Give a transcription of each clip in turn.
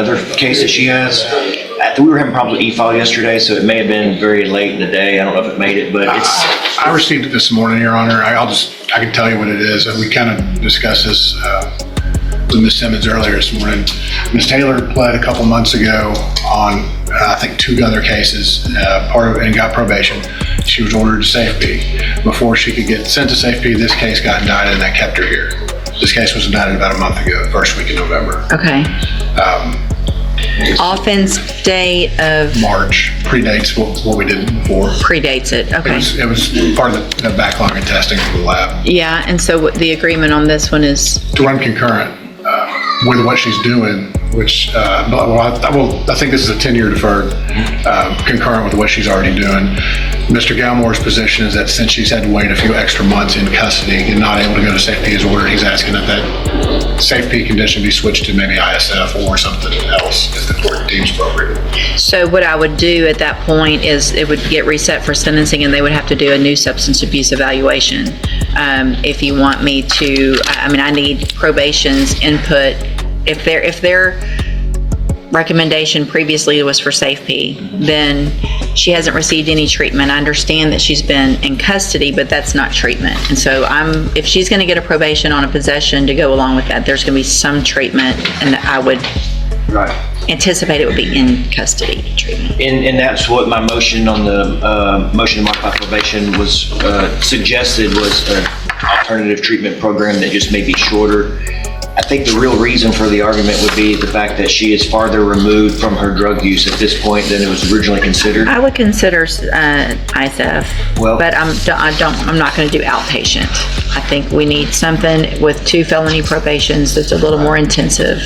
another case that she has. We were having problems with e-file yesterday, so it may have been very late in the day. I don't know if it made it, but it's... I received it this morning, Your Honor. I can tell you what it is. We kind of discussed this with Ms. Simmons earlier this morning. Ms. Taylor pled a couple months ago on, I think, 2 other cases, and got probation. She was ordered to safety. Before she could get sent to safety, this case got indicted, and that kept her here. This case was indicted about a month ago, first week in November. Okay. Offense date of March predates what we did before. Predates it. Okay. It was part of the backlog and testing for the lab. Yeah, and so the agreement on this one is to run concurrent with what she's doing, which I think this is a 10-year deferred, concurrent with what she's already doing. Mr. Galmore's position is that since she's had to wait a few extra months in custody and not able to go to safety as ordered, he's asking that safety condition be switched to maybe ISF or something else if the court deems appropriate. So what I would do at that point is it would get reset for sentencing, and they would have to do a new substance abuse evaluation. If you want me to, I need probation's input. If their recommendation previously was for safety, then she hasn't received any treatment. I understand that she's been in custody, but that's not treatment. And so if she's going to get a probation on a possession to go along with that, there's going to be some treatment, and I would anticipate it would be in custody treatment. And that's what my motion on the motion to modify probation was suggested, was an alternative treatment program that just may be shorter. I think the real reason for the argument would be the fact that she is farther removed from her drug use at this point than it was originally considered. I would consider ISF, but I'm not going to do outpatient. I think we need something with 2 felony probations that's a little more intensive.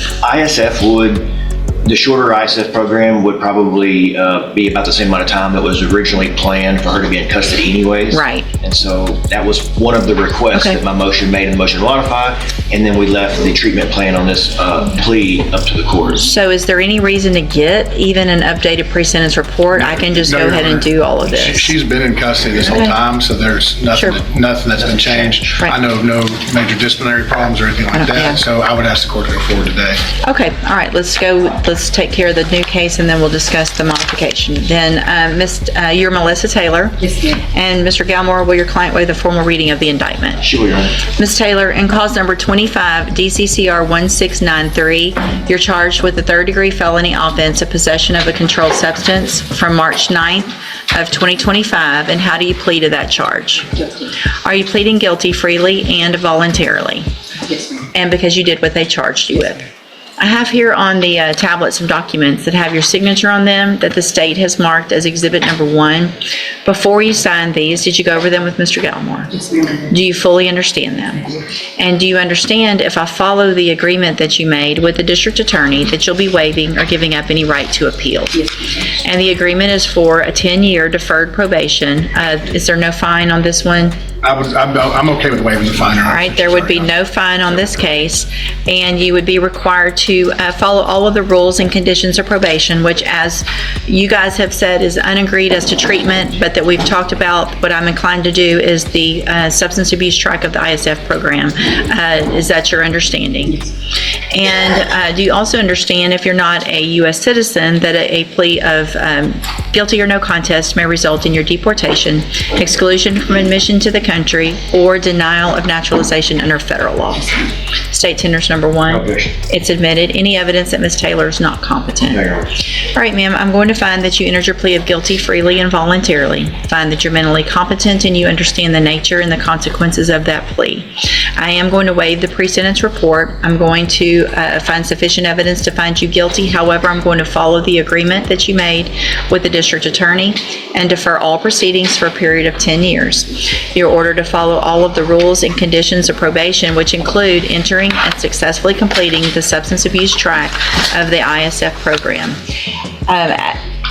The shorter ISF program would probably be about the same amount of time that was originally planned for her to be in custody anyways. Right. And so that was one of the requests that my motion made in the motion to modify, and then we left the treatment plan on this plea up to the court. So is there any reason to get even an updated pre-sentence report? I can just go ahead and do all of this. She's been in custody this whole time, so there's nothing that's been changed. Right. I know of no major disciplinary problems or anything like that, so I would ask the court to go forward today. Okay, all right, let's take care of the new case, and then we'll discuss the modification. Then, you're Melissa Taylor. Yes, ma'am. And Mr. Galmore, will your client waive the formal reading of the indictment? Sure, Your Honor. Ms. Taylor, in cause number 25, DCCR 1693, you're charged with a third-degree felony offense of possession of a controlled substance from March 9th of 2025, and how do you plead to that charge? Guilty. Are you pleading guilty freely and voluntarily? Yes, ma'am. And because you did what they charged you with? I have here on the tablet some documents that have your signature on them that the state has marked as exhibit number 1. Before you signed these, did you go over them with Mr. Galmore? Yes, ma'am. Do you fully understand them? And do you understand, if I follow the agreement that you made with the district attorney, that you'll be waiving or giving up any right to appeal? Yes, ma'am. And the agreement is for a 10-year deferred probation. Is there no fine on this one? I'm okay with waiving the fine. All right, there would be no fine on this case, and you would be required to follow all of the rules and conditions of probation, which, as you guys have said, is unagreed as to treatment, but that we've talked about. What I'm inclined to do is the substance abuse track of the ISF program. Is that your understanding? And do you also understand, if you're not a U.S. citizen, that a plea of guilty or no contest may result in your deportation, exclusion from admission to the country, or denial of naturalization under federal law? State tenders number 1. Objection. It's admitted. Any evidence that Ms. Taylor is not competent? No, Your Honor. All right, ma'am, I'm going to find that you entered your plea of guilty freely and voluntarily. Find that you're mentally competent and you understand the nature and the consequences of that plea. I am going to waive the pre-sentence report. I'm going to find sufficient evidence to find you guilty. However, I'm going to follow the agreement that you made with the district attorney and defer all proceedings for a period of 10 years. You're ordered to follow all of the rules and conditions of probation, which include entering and successfully completing the substance abuse track of the ISF program.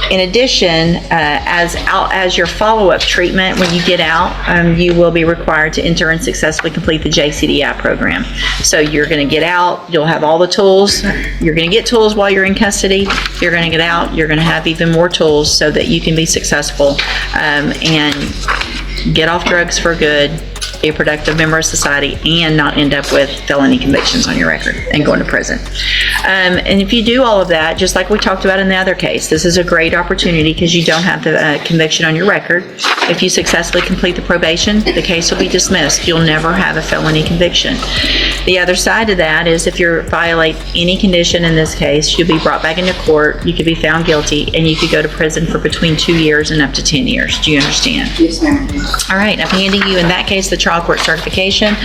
In addition, as your follow-up treatment, when you get out, you will be required to enter and successfully complete the JCDI program. So you're going to get out, you'll have all the tools. You're going to get tools while you're in custody. You're going to get out, you're going to have even more tools so that you can be successful and get off drugs for good be a productive member of society, and not end up with felony convictions on your record and going to prison. And if you do all of that, just like we talked about in the other case, this is a great opportunity because you don't have the conviction on your record. If you successfully complete the probation, the case will be dismissed. You'll never have a felony conviction. The other side of that is if you violate any condition in this case, you'll be brought back into court, you could be found guilty, and you could go to prison for between 2 years and up to 10 years. Do you understand? Yes, ma'am. All right, I'm handing you, in that case, the trial court certification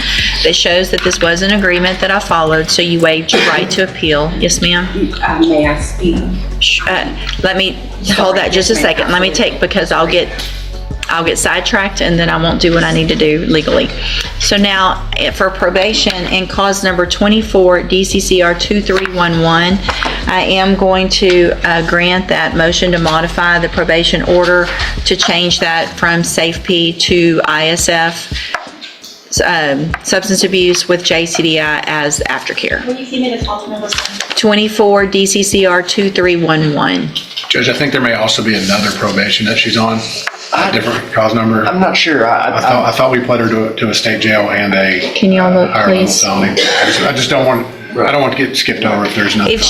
that shows that this was an agreement that I followed, so you waived your right to appeal. Yes, ma'am? May I speak? Let me, hold that just a second. Let me take, because I'll get sidetracked and then I won't do what I need to do legally. So now, for probation in cause number 24, DCCR 2311, I am going to grant that motion to modify the probation order to change that from SafeP to ISF, substance abuse with JCDI as aftercare. Will you give me the call numbers? 24 DCCR 2311. Judge, I think there may also be another probation that she's on, a different cause number. I'm not sure. I thought we pled her to a state jail and a Can y'all look, higher level please? felony. I just don't want, I don't want to get skipped over if there's nothing. If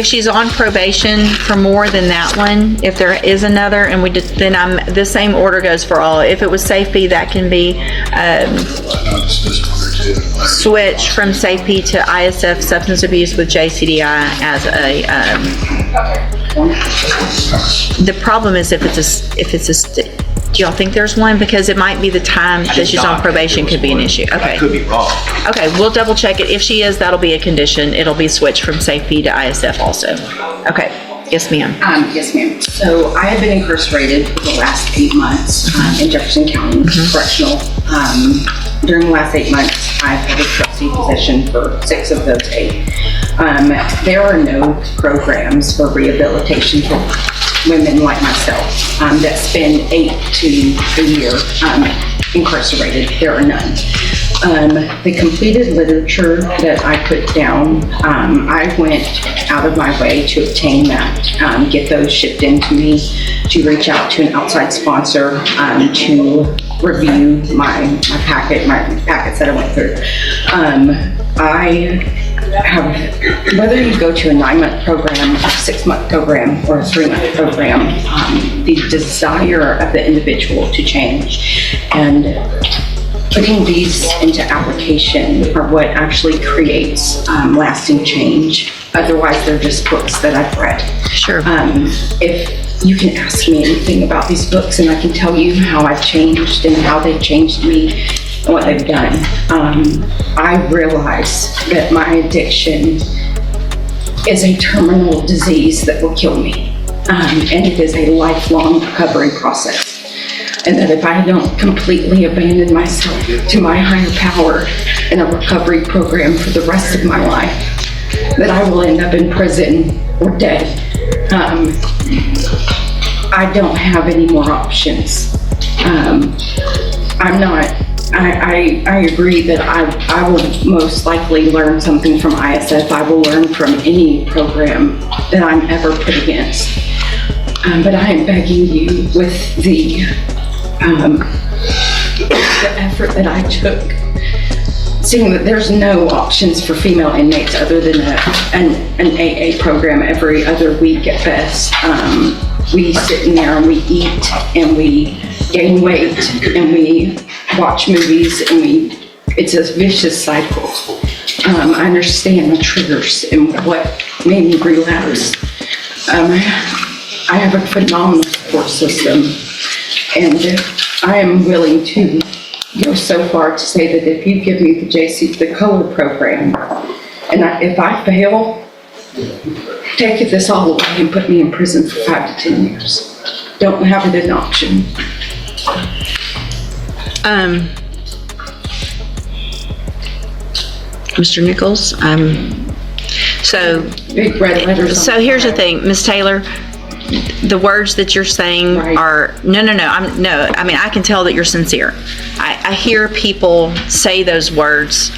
she's on probation for more than that one, if there is another, and then the same order goes for all. If it was SafeP, that can be No, just this one or two. switched from SafeP to ISF substance abuse with JCDI as a. The problem is if it's a. Do y'all think there's one? Because it might be the time that she's on probation could be an issue. Okay. I could be wrong. Okay, we'll double check it. If she is, that'll be a condition. It'll be switched from SafeP to ISF also. Okay, yes, ma'am. Yes, ma'am. So I have been incarcerated for the last 8 months in Jefferson County Correctional. During the last 8 months, I've had a trustee position for 6 of those 8. There are no programs for rehabilitation for women like myself that spend 8 to a year incarcerated. There are none. The completed literature that I put down, I went out of my way to obtain that, get those shipped in to me, to reach out to an outside sponsor to review my packets that I went through. I have, whether you go to a 9-month program, a 6-month program, or a 3-month program, the desire of the individual to change and putting these into application are what actually creates lasting change. Otherwise, they're just books that I've read. Sure. If you can ask me anything about these books and I can tell you how I've changed and how they've changed me and what they've done. I realize that my addiction is a terminal disease that will kill me. And it is a lifelong recovery process. And that if I don't completely abandon myself to my higher power in a recovery program for the rest of my life, that I will end up in prison or dead. I don't have any more options. I agree that I will most likely learn something from ISF. I will learn from any program that I'm ever put against. But I am begging you with the effort that I took, seeing that there's no options for female inmates other than an AA program every other week at best. We sit in there and we eat and we gain weight and we watch movies and it's a vicious cycle. I understand the triggers and what made me relapse. I have a phenomenal support system, and I am willing to go so far to say that if you give me the COLA program, and if I fail, take this all away and put me in prison for 5 to 10 years. Don't have it an option. Mr. Nichols, so Big red letters. So here's the thing, Ms. Taylor, the words that you're saying are, no, I mean, I can tell that you're sincere. I hear people say those words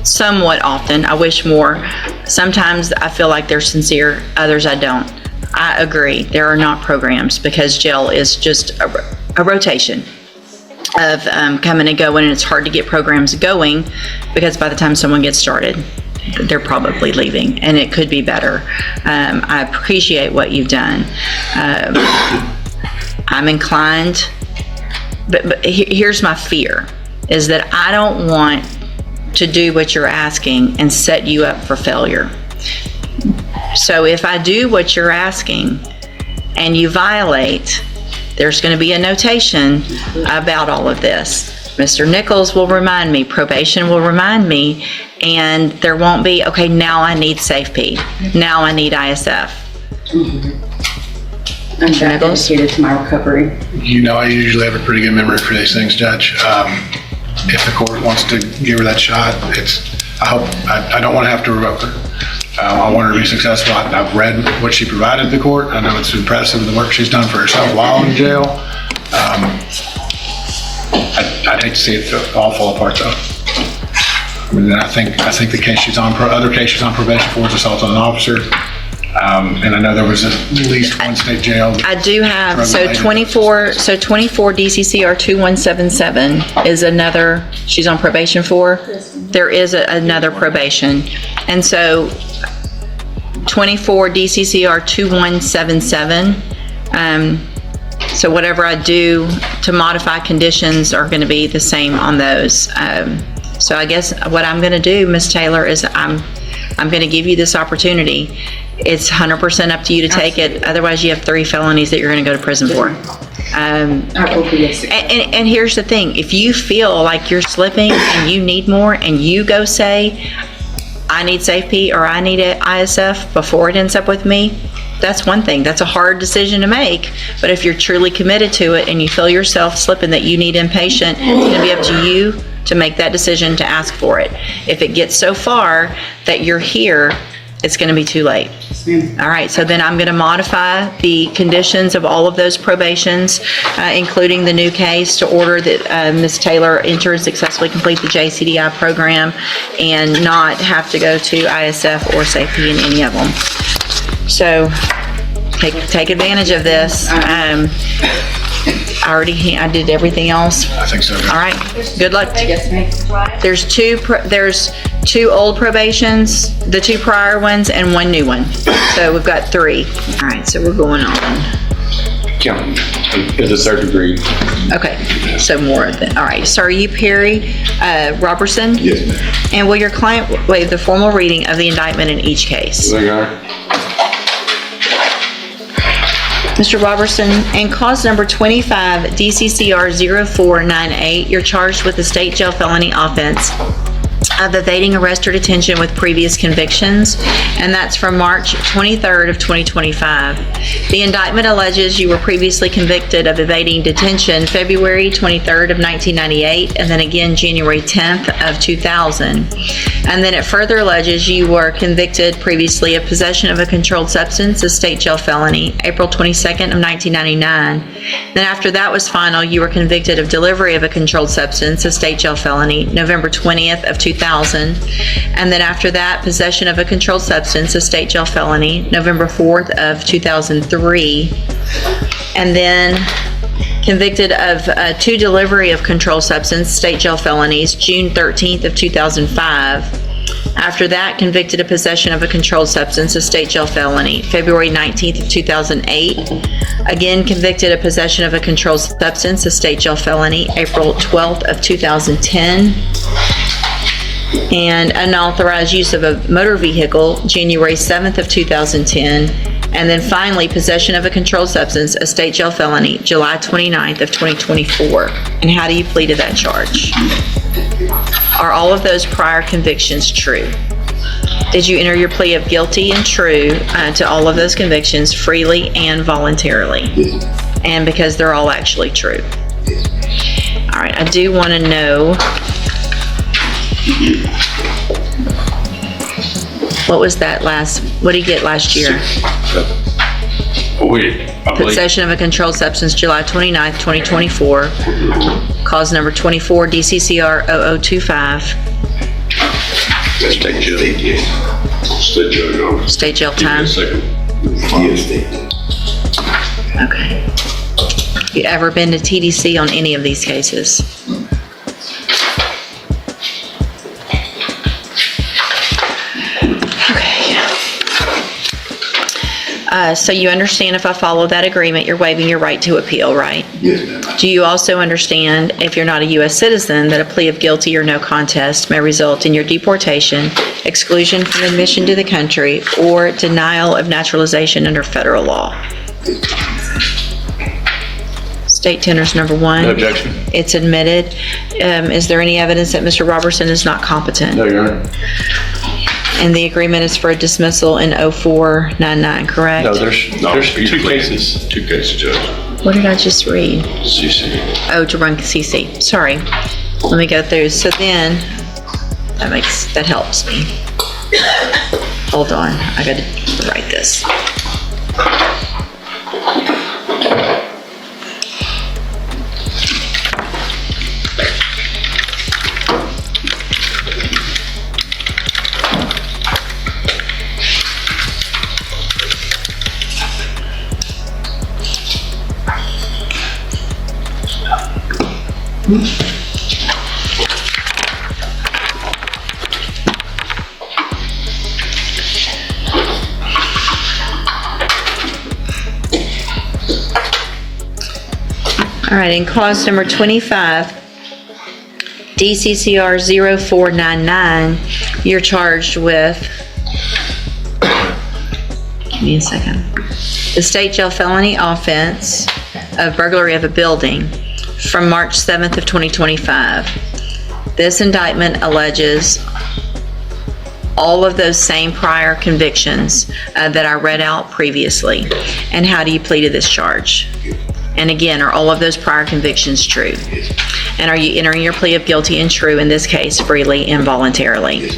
somewhat often. I wish more. Sometimes I feel like they're sincere, others I don't. I agree, there are not programs because jail is just a rotation. coming and going, and it's hard to get programs going because by the time someone gets started, they're probably leaving, and it could be better. I appreciate what you've done. I'm inclined, but here's my fear, is that I don't want to do what you're asking and set you up for failure. So if I do what you're asking and you violate, there's going to be a notation about all of this. Mr. Nichols will remind me, probation will remind me, and there won't be, okay, now I need SafeP, now I need ISF. I'm that dedicated to my recovery. You know, I usually have a pretty good memory for these things, Judge. If the court wants to give her that shot, I don't want to have to revoke her. I want her to be successful. I've read what she provided the court. I know it's impressive, the work she's done for herself while in jail. I'd hate to see it all fall apart, though. I mean, I think the case she's on, other case she's on probation for is assault on an officer. And I know there was at least one state jail. I do have, so 24 DCCR 2177 is another, she's on probation for. There is another probation. And so 24 DCCR 2177, so whatever I do to modify conditions are going to be the same on those. So I guess what I'm going to do, Ms. Taylor, is I'm going to give you this opportunity. It's 100% up to you to take it. Otherwise, you have 3 felonies that you're going to go to prison for. I will be a success. And here's the thing. If you feel like you're slipping and you need more and you go say, I need SafeP or I need an ISF before it ends up with me, that's one thing. That's a hard decision to make. But if you're truly committed to it and you feel yourself slipping that you need inpatient, it's going to be up to you to make that decision to ask for it. If it gets so far that you're here, it's going to be too late. All right, so then I'm going to modify the conditions of all of those probations, including the new case, to order that Ms. Taylor enter and successfully complete the JCDI program and not have to go to ISF or SafeP in any of them. So take advantage of this. I did everything else. I think so. All right, good luck. Yes, ma'am. There's two old probations, the 2 prior ones, and 1 new one. So we've got 3. All right, so we're going on. Count is a third degree. Okay, so more of it. All right, so are you Perry Robertson? Yes, ma'am. And will your client waive the formal reading of the indictment in each case? There you are. Mr. Robertson, in cause number 25 DCCR 0498, you're charged with the state jail felony offense of evading arrest or detention with previous convictions, and that's from March 23rd of 2025. The indictment alleges you were previously convicted of evading detention February 23rd of 1998, and then again January 10th of 2000. And then it further alleges you were convicted previously of possession of a controlled substance, a state jail felony, April 22nd of 1999. Then after that was final, you were convicted of delivery of a controlled substance, a state jail felony, November 20th of 2000. And then after that, possession of a controlled substance, a state jail felony, November 4th of 2003. And then convicted of 2 delivery of controlled substance, state jail felonies, June 13th of 2005. After that, convicted of possession of a controlled substance, a state jail felony, February 19th of 2008. Again, convicted of possession of a controlled substance, a state jail felony, April 12th of 2010. And unauthorized use of a motor vehicle, January 7th of 2010. And then finally, possession of a controlled substance, a state jail felony, July 29th of 2024. And how do you plead to that charge? Are all of those prior convictions true? Did you enter your plea of guilty and true to all of those convictions freely and voluntarily? And because they're all actually true. All right, I do want to know, what was that what did he get last year? Possession of a controlled substance, July 29th, 2024. Cause number 24, DCCR 0025. State jail. State jail. State jail time. Yes. Okay. You ever been to TDC on any of these cases? So you understand if I follow that agreement, you're waiving your right to appeal, right? Yes, ma'am. Do you also understand, if you're not a U.S. citizen, that a plea of guilty or no contest may result in your deportation, exclusion from admission to the country, or denial of naturalization under federal law? State tenders number one. No objection. It's admitted. Is there any evidence that Mr. Robertson is not competent? No, Your Honor. And the agreement is for a dismissal in 0499, correct? No, there's two cases. Two cases, Judge. What did I just read? CC. Oh, to run CC. Sorry. Let me go through. So then, that helps me. Hold on. I got to write this. All right, in clause number 25, DCCR 0499, you're charged with, give me a second, the state jail felony offense of burglary of a building from March 7th of 2025. This indictment alleges all of those same prior convictions that I read out previously. And how do you plead to this charge? And again, are all of those prior convictions true? And are you entering your plea of guilty and true in this case freely and voluntarily?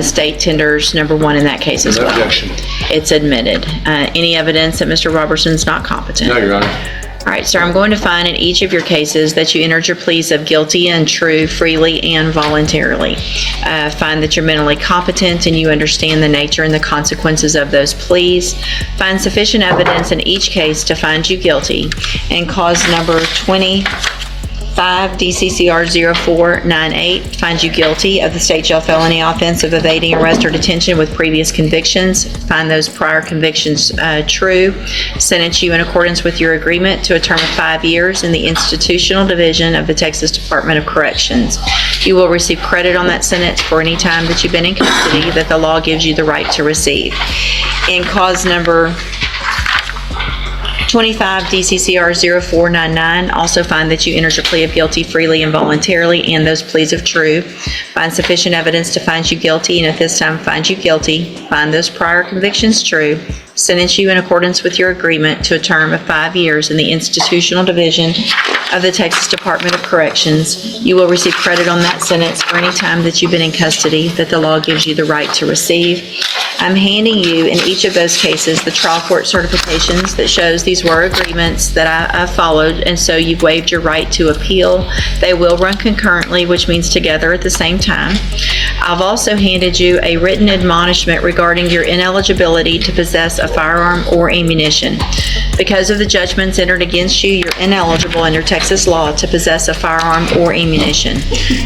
State tenders number one in that case as No well. objection. It's admitted. Any evidence that Mr. Robertson's not competent? No, Your Honor. All right, sir, I'm going to find in each of your cases that you entered your pleas of guilty and true freely and voluntarily. Find that you're mentally competent and you understand the nature and the consequences of those pleas. Find sufficient evidence in each case to find you guilty. And cause number 25, DCCR 0498, find you guilty of the state jail felony offense of evading arrest or detention with previous convictions. Find those prior convictions true. Sentence you in accordance with your agreement to a term of 5 years in the institutional division of the Texas Department of Corrections. You will receive credit on that sentence for any time that you've been in custody that the law gives you the right to receive. In cause number 25, DCCR 0499, also find that you entered your plea of guilty freely and voluntarily and those pleas of true. Find sufficient evidence to find you guilty, and at this time find you guilty. Find those prior convictions true. Sentence you in accordance with your agreement to a term of 5 years in the institutional division of the Texas Department of Corrections. You will receive credit on that sentence for any time that you've been in custody that the law gives you the right to receive. I'm handing you in each of those cases the trial court certifications that shows these were agreements that I followed, and so you've waived your right to appeal. They will run concurrently, which means together at the same time. I've also handed you a written admonishment regarding your ineligibility to possess a firearm or ammunition. Because of the judgments entered against you, you're ineligible under Texas law to possess a firearm or ammunition.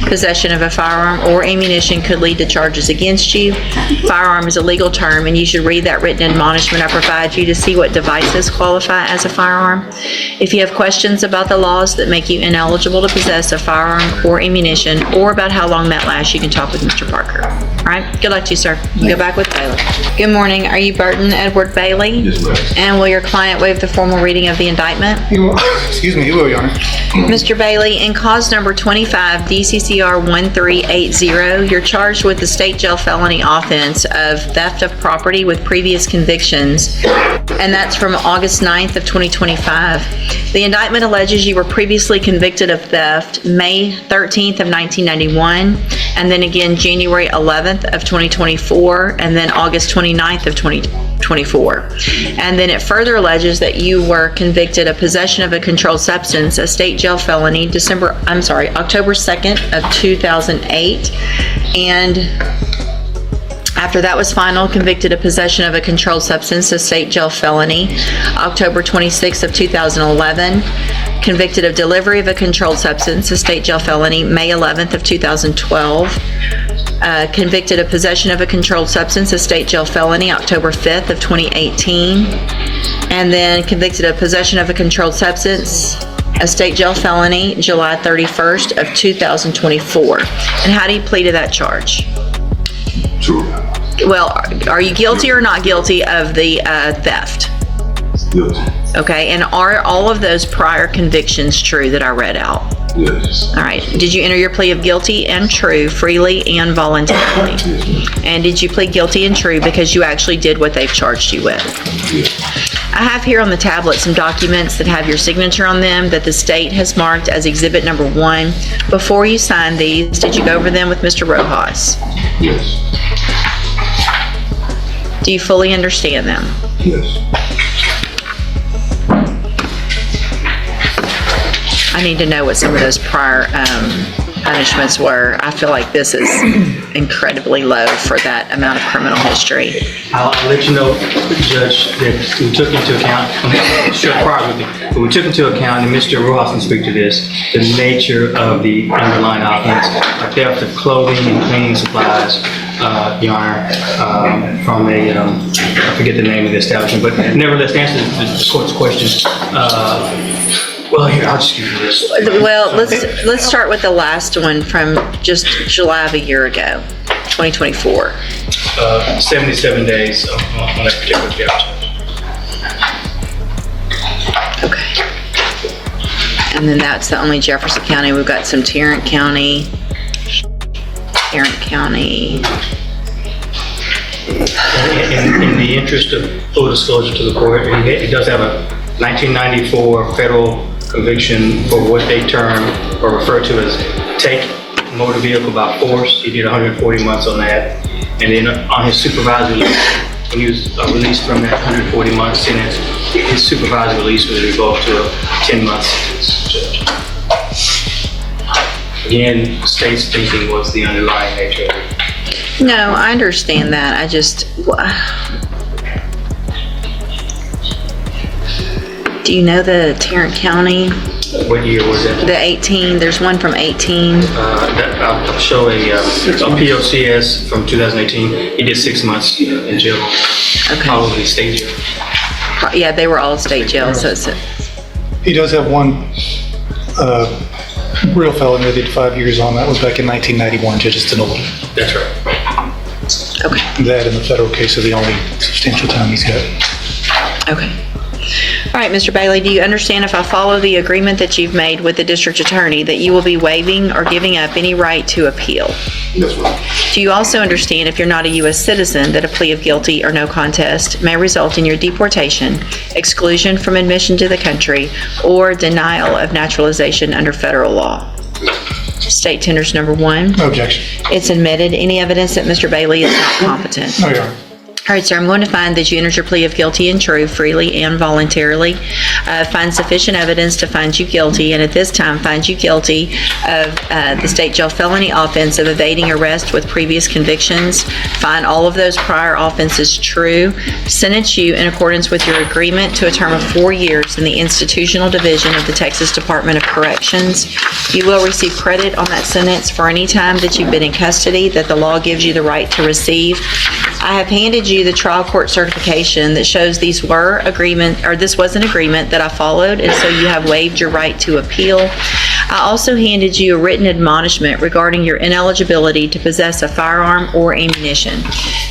Possession of a firearm or ammunition could lead to charges against you. Firearm is a legal term, and you should read that written admonishment I provide you to see what devices qualify as a firearm. If you have questions about the laws that make you ineligible to possess a firearm or ammunition, or about how long that lasts, you can talk with Mr. Parker. All right, good luck to you, sir. You go back with Bailey. Good morning. Are you Burton Edward Bailey? Yes, ma'am. And will your client waive the formal reading of the indictment? He will, excuse me, he will, Your Honor. Mr. Bailey, in cause number 25, DCCR 1380, you're charged with the state jail felony offense of theft of property with previous convictions, and that's from August 9th of 2025. The indictment alleges you were previously convicted of theft May 13th of 1991, and then again January 11th of 2024, and then August 29th of 2024. And then it further alleges that you were convicted of possession of a controlled substance, a state jail felony, October 2nd of 2008. And I After that was final, convicted of possession of a controlled substance, a state jail felony, October 26th of 2011. Convicted of delivery of a controlled substance, a state jail felony, May 11th of 2012. Convicted of possession of a controlled substance, a state jail felony, October 5th of 2018. And then convicted of possession of a controlled substance, a state jail felony, July 31st of 2024. And how do you plead to that charge? True. Well, are you guilty or not guilty of the theft? Guilty. Okay, and are all of those prior convictions true that I read out? Yes. All right, did you enter your plea of guilty and true freely and voluntarily? And did you plead guilty and true because you actually did what they've charged you with? Yes. I have here on the tablet some documents that have your signature on them that the state has marked as exhibit number 1. Before you signed these, did you go over them with Mr. Rojas? Yes. Do you fully understand them? Yes. I need to know what some of those prior punishments were. I feel like this is incredibly low for that amount of criminal history. I'll let you know, Judge, that we took into account, sure, prior with me, but we took into account, and Mr. Rojas can speak to this, the nature of the underlying offense, a theft of clothing and cleaning supplies, Your Honor, from a, I forget the name of the establishment, but nevertheless, to answer the court's question, well, here, I'll just give you this. Well, let's start with the last one from just July of a year ago, 2024. 77 days on that particular charge. Okay. And then that's the only Jefferson County. We've got some Tarrant County. In the interest of full disclosure to the court, it does have a 1994 federal conviction for what they term or refer to as take motor vehicle by force. He did 140 months on that. And then on his supervised release, when he was released from that 140 month sentence, his supervised release was revoked to a 10-month sentence, Judge. Again, the state's thinking was the underlying nature of it. No, I understand that. I just, do you know the Tarrant County? What year was that? The 18, there's one from 18. I'll show a POCS from 2018. He did 6 months in jail. Okay. Probably state jail. Yeah, they were all state jails, so it's, He does have one real felony that did 5 years on. That was back in 1991, Judge. It's an old. That's right. okay, That and the federal case are the only substantial time he's got. okay. All right, Mr. Bailey, do you understand if I follow the agreement that you've made with the district attorney that you will be waiving or giving up any right to appeal? Yes, ma'am. Do you also understand if you're not a U.S. citizen that a plea of guilty or no contest may result in your deportation, exclusion from admission to the country, or denial of naturalization under federal law? State tenders number 1. No objection. It's admitted. Any evidence that Mr. Bailey is not competent? No, Your Honor. All right, sir, I'm going to find that you entered your plea of guilty and true freely and voluntarily. Find sufficient evidence to find you guilty, and at this time find you guilty of the state jail felony offense of evading arrest with previous convictions. Find all of those prior offenses true. Sentence you in accordance with your agreement to a term of 4 years in the institutional division of the Texas Department of Corrections. You will receive credit on that sentence for any time that you've been in custody that the law gives you the right to receive. I have handed you the trial court certification that shows this was an agreement that I followed, and so you have waived your right to appeal. I also handed you a written admonishment regarding your ineligibility to possess a firearm or ammunition.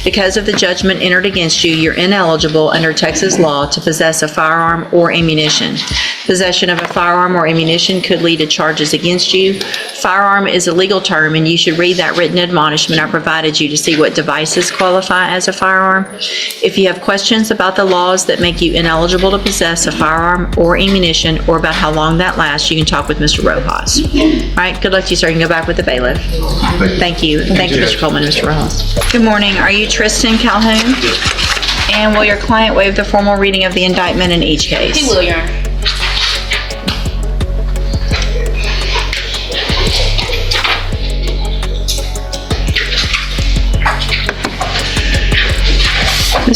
Because of the judgment entered against you, you're ineligible under Texas law to possess a firearm or ammunition. Possession of a firearm or ammunition could lead to charges against you. Firearm is a legal term, and you should read that written admonishment I provided you to see what devices qualify as a firearm. If you have questions about the laws that make you ineligible to possess a firearm or ammunition, or about how long that lasts, you can talk with Mr. Rojas. All right, good luck to you, sir. You can go back with the bailiff. Thank you. Thank you, Mr. Coleman, Mr. Rojas. Good morning. Are you Tristan Calhoun? And will your client waive the formal reading of the indictment in each case? He will, Your Honor.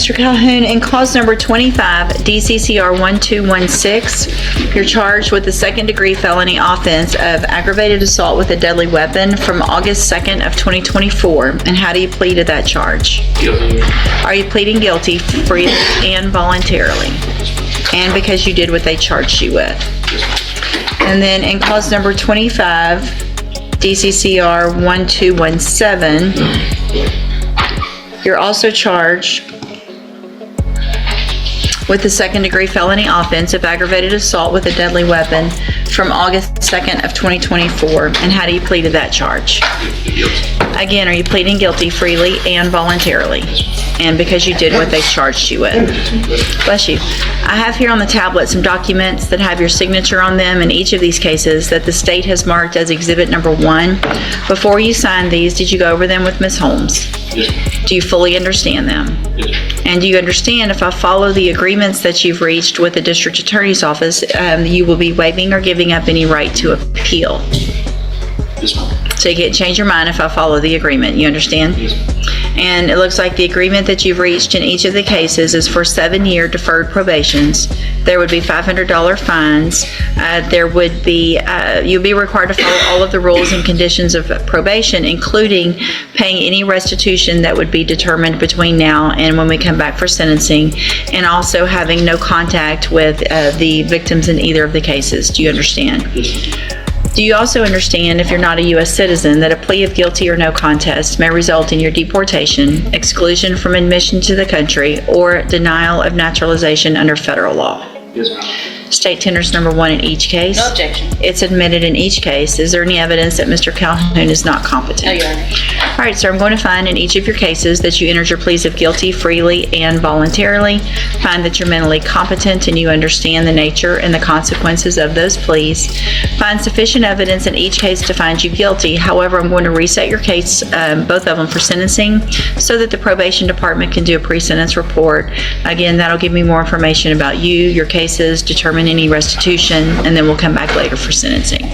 Mr. Calhoun, in clause number 25, DCCR 1216, you're charged with the second-degree felony offense of aggravated assault with a deadly weapon from August 2nd of 2024. And how do you plead to that charge? Guilty. Are you pleading guilty freely and voluntarily? And because you did what they charged you with? And then in clause number 25, DCCR 1217, you're also charged with the second-degree felony offense of aggravated assault with a deadly weapon from August 2nd of 2024. And how do you plead to that charge? Again, are you pleading guilty freely and voluntarily? And because you did what they charged you with? Bless you. I have here on the tablet some documents that have your signature on them in each of these cases that the state has marked as exhibit number 1. Before you signed these, did you go over them with Ms. Holmes? Yes. Do you fully understand them? Yes. And do you understand if I follow the agreements that you've reached with the district attorney's office, you will be waiving or giving up any right to appeal? Yes, ma'am. So you can't change your mind if I follow the agreement, you understand? Yes, ma'am. And it looks like the agreement that you've reached in each of the cases is for 7-year deferred probations. There would be $500 fines. There would be, you'll be required to follow all of the rules and conditions of probation, including paying any restitution that would be determined between now and when we come back for sentencing, and also having no contact with the victims in either of the cases. Do you understand? Yes, ma'am. Do you also understand, if you're not a U.S. citizen, that a plea of guilty or no contest may result in your deportation, exclusion from admission to the country, or denial of naturalization under federal law? Yes, ma'am. State tenders number 1 in each case. No objection. It's admitted in each case. Is there any evidence that Mr. Calhoun is not competent? No, Your Honor. All right, sir, I'm going to find in each of your cases that you entered your pleas of guilty freely and voluntarily, find that you're mentally competent and you understand the nature and the consequences of those pleas, find sufficient evidence in each case to find you guilty. However, I'm going to reset your case, both of them, for sentencing so that the probation department can do a pre-sentence report. Again, that'll give me more information about you, your cases, determine any restitution, and then we'll come back later for sentencing.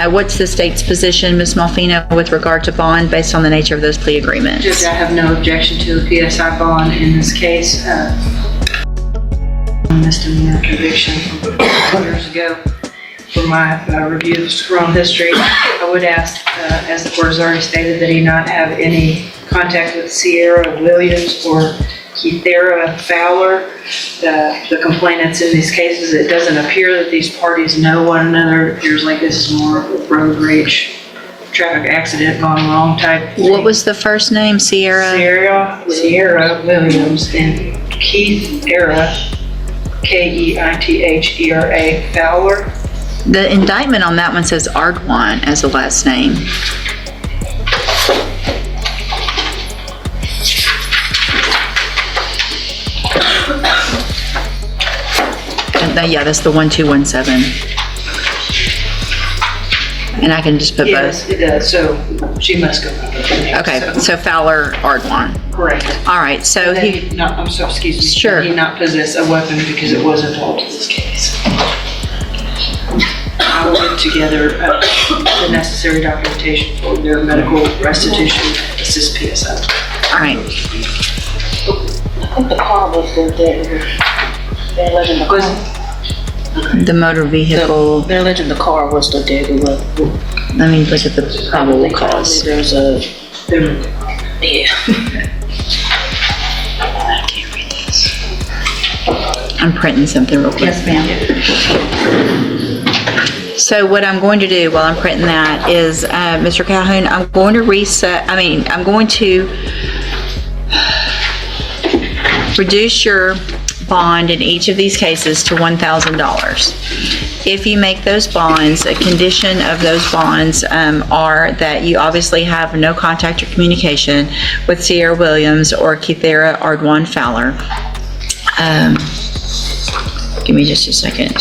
What's the state's position, Ms. Malfino, with regard to bond based on the nature of those plea agreements? Judge, I have no objection to the PSI bond in this case. Misdemeanor conviction from 4 years ago. For my review of his criminal history, I would ask, as the court has already stated, that he not have any contact with Sierra Williams or Keithera Fowler, the complainants in these cases. It doesn't appear that these parties know one another. It appears like this is more of a road rage, traffic accident gone wrong type thing. What was the first name, Sierra? Sierra Williams and Keithera, Keithera Fowler. The indictment on that one says Ardwan as the last name. Yeah, that's the 1217. And I can just put Yes, both. it does. So she must go by both names. Okay, so Fowler, Ardwan. Correct. All right, so That he, he not, I'm sorry, excuse me. Sure. That he not possess a weapon because it was involved in this case. I will put together the necessary documentation for their medical restitution, assist PSI. all right. I think the car was still there. They're alleging the car. The motor vehicle, They're alleging the car was still there. let me look at the probable cause. There's a, They're- yeah. I can't read this. I'm printing something real quick. Yes, ma'am. So what I'm going to do while I'm printing that is, Mr. Calhoun, I'm going to reduce your bond in each of these cases to $1,000. If you make those bonds, a condition of those bonds are that you obviously have no contact or communication with Sierra Williams or Keithera Ardwan Fowler. Give me just a second.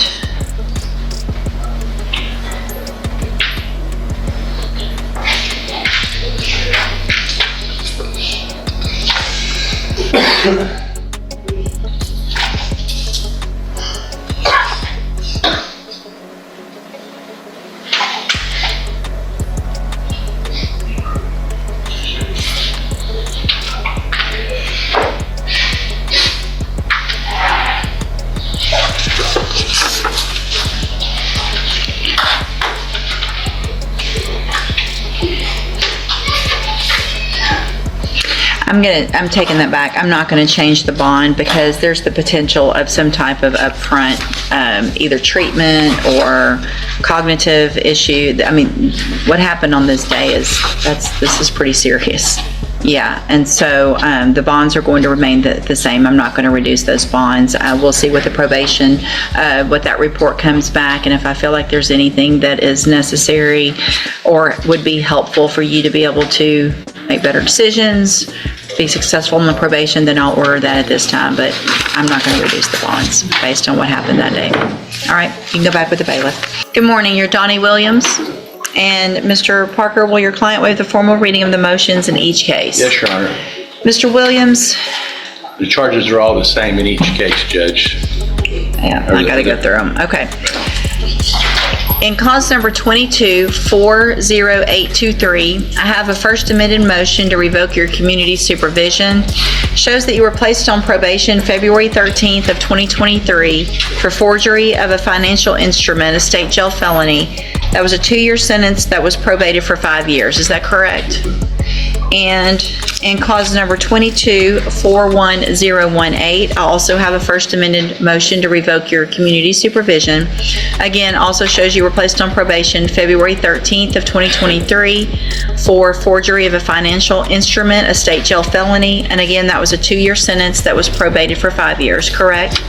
I'm taking that back. I'm not gonna change the bond because there's the potential of some type of upfront, either treatment or cognitive issue. I mean, what happened on this day this is pretty serious. Yeah, and so the bonds are going to remain the same. I'm not going to reduce those bonds. We'll see what the probation, what that report comes back, and if I feel like there's anything that is necessary or would be helpful for you to be able to make better decisions, be successful in the probation, then I'll order that at this time, but I'm not going to reduce the bonds based on what happened that day. All right, you can go back with the bailiff. Good morning, you're Donnie Williams. And Mr. Parker, will your client waive the formal reading of the motions in each case? Yes, Your Honor. Mr. Williams? The charges are all the same in each case, Judge. Yeah, I gotta go through them. Okay. In cause number 22-40823, I have a first amended motion to revoke your community supervision. Shows that you were placed on probation February 13th of 2023 for forgery of a financial instrument, a state jail felony. That was a 2-year sentence that was probated for 5 years. Is that correct? And in cause number 22-41018, I also have a first amended motion to revoke your community supervision. Again, also shows you were placed on probation February 13th of 2023 for forgery of a financial instrument, a state jail felony. And again, that was a 2-year sentence that was probated for 5 years, correct?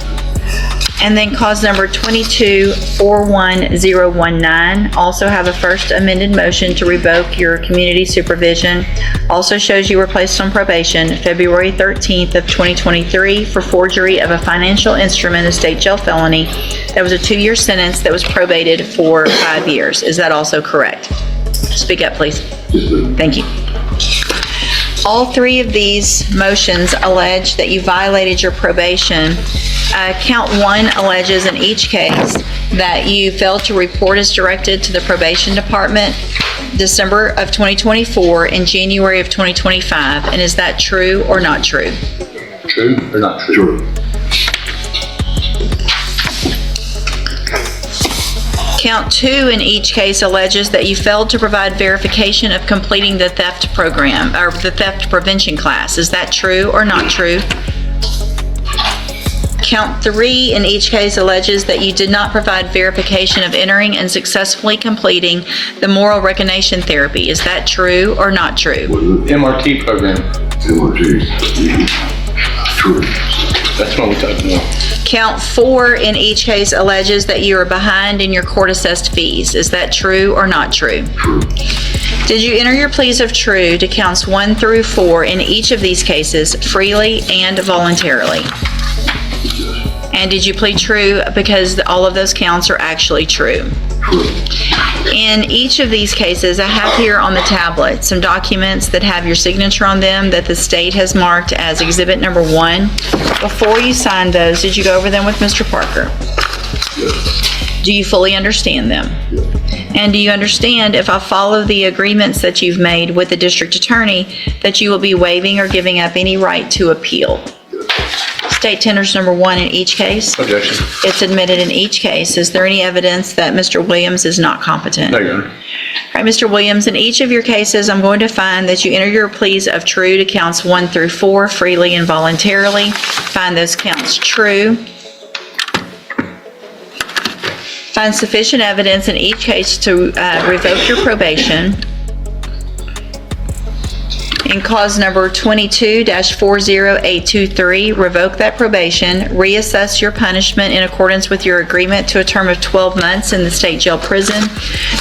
And then cause number 22-41019, also have a first amended motion to revoke your community supervision. Also shows you were placed on probation February 13th of 2023 for forgery of a financial instrument, a state jail felony. That was a 2-year sentence that was probated for 5 years. Is that also correct? Speak up, please. Thank you. All 3 of these motions allege that you violated your probation. Count 1 alleges in each case that you failed to report as directed to the probation department December of 2024 and January of 2025. And is that true or not true? True or not true? True. Count 2 in each case alleges that you failed to provide verification of completing the theft program or the theft prevention class. Is that true or not true? Count 3 in each case alleges that you did not provide verification of entering and successfully completing the moral recognition therapy. Is that true or not true? MRT program. MRT. True. That's what we're talking about. Count 4 in each case alleges that you are behind in your court-assessed fees. Is that true or not true? True. Did you enter your pleas of true to counts 1 through 4 in each of these cases freely and voluntarily? And did you plead true because all of those counts are actually true? True. In each of these cases, I have here on the tablet some documents that have your signature on them that the state has marked as exhibit number 1. Before you signed those, did you go over them with Mr. Parker? Yes. Do you fully understand them? Yes. And do you understand, if I follow the agreements that you've made with the district attorney, that you will be waiving or giving up any right to appeal? State tenders number 1 in each case. Objection. It's admitted in each case. Is there any evidence that Mr. Williams is not competent? No, Your Honor. All right, Mr. Williams, in each of your cases, I'm going to find that you enter your pleas of true to counts 1 through 4 freely and voluntarily. Find those counts true. Find sufficient evidence in each case to revoke your probation. In cause number 22-40823, revoke that probation, reassess your punishment in accordance with your agreement to a term of 12 months in the state jail prison.